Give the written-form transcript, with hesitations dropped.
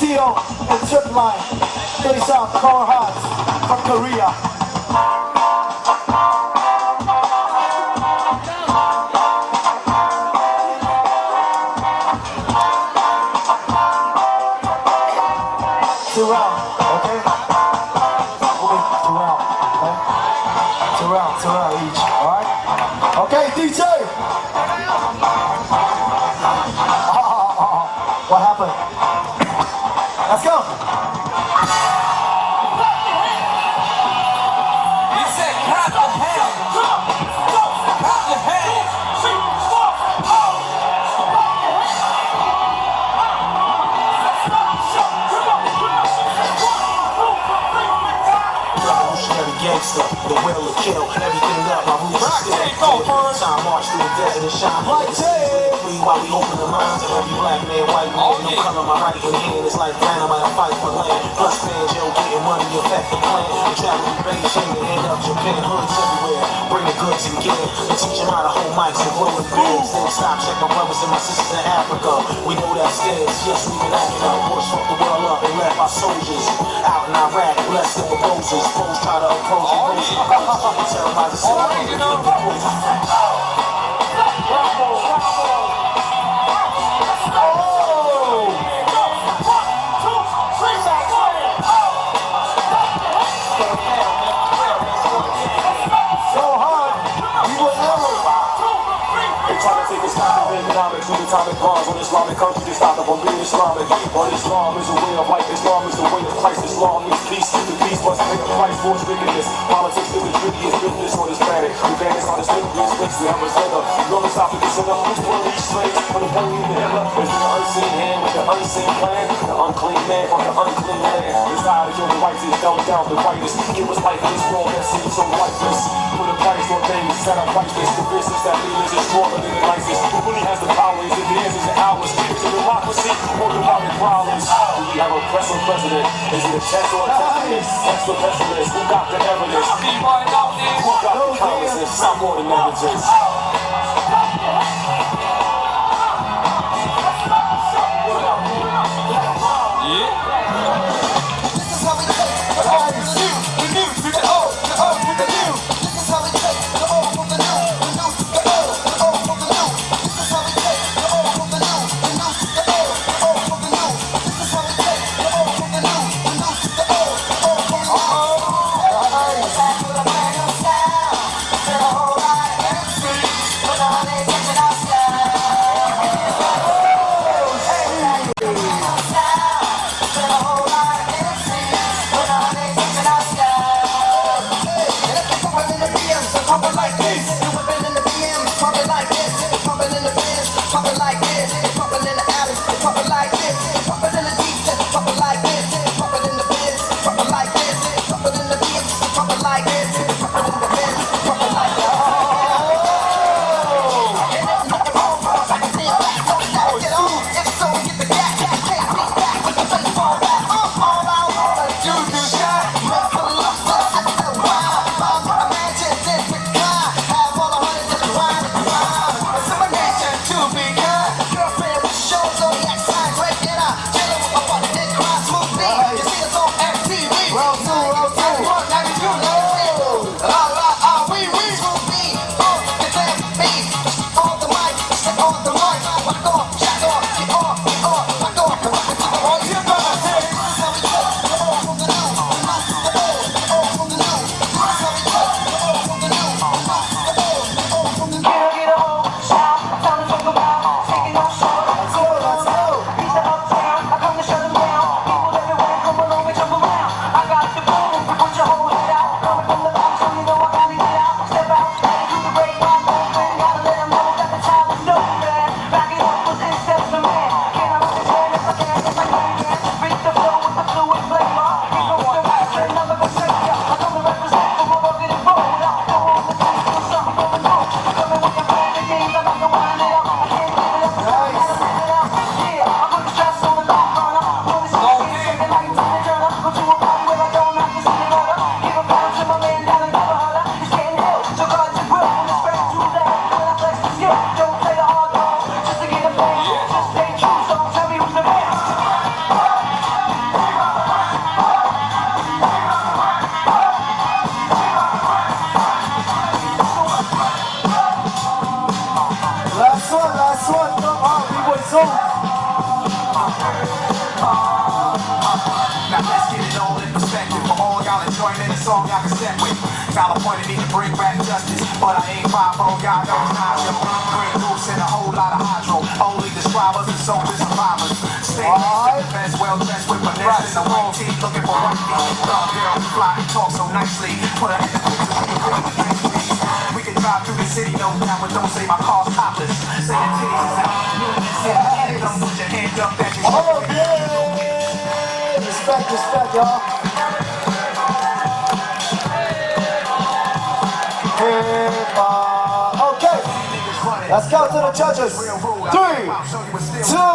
Tio and Tripline. This out Core Hearts from Korea. Two round, okay? Two round each, alright? Okay, DJ! What happened? Let's go! He said, clap your hands. Clap your hands. Revolutionary gangster, the will to kill everything up. My roots are still time march through the desert and shine. Free while we open the minds of every black man, white man. No color, my right hand is like dynamite. I fight for land. Plus fans, yo, getting money, affect the plan. We travel to Beijing and end up Japan, hoods everywhere. Bring the goods and get it. And teach them how to hold mics and roll with bands. Then stop, check my brothers and my sisters in Africa. We know that stands. Yes, we been acting out. Bush fuck the world up and left our soldiers out in Iraq, blessed with roses. Foes try to approach and roses. Terrorize the city. Atomic bombs on Islamic countries to stop them from being Islamic. But Islam is a way of life. Islam is the way of Christ. Islam means peace. The peace must pay the price for its wickedness. Politics is the trickiest business on this planet. We vanish on the slippery space. We have a center. No esophagus in the who's one of these slaves. From the holy in the ever. There's the unseen hand with the unseen plan. The unclean man from the unclean land. Inside of your righteous, dumb down the righteous. Give us life in this world that seems so lifeless. Put a price on things that are priceless. The business that leaders is stronger than the nicest. Who really has the power? Is it theirs? Is it ours? Is it democracy or demonic violence? Do we have a oppressive president? Is it a test or a testament? That's the pessimist. Who got the evidence? Who got the promises? Some more than evidence. Attention, So, Now let's get it all in perspective. For all y'all enjoying the song y'all can set with. California need to bring back justice, but I ain't 5 on y'all know it's not yo. Green goose and a whole lot of hydro. Only describe us as soldiers survivors. Stay best, well dressed with finesse in the white tee, looking for one feet. Dog girl, we fly and talk so nicely. Put her in the picture. We can drive through the city, no doubt, but don't say my car's topless. Say the titties is out. Don't put your hand up that you oh yeah! Respect, y'all. Okay, let's go to the judges. 3, 2,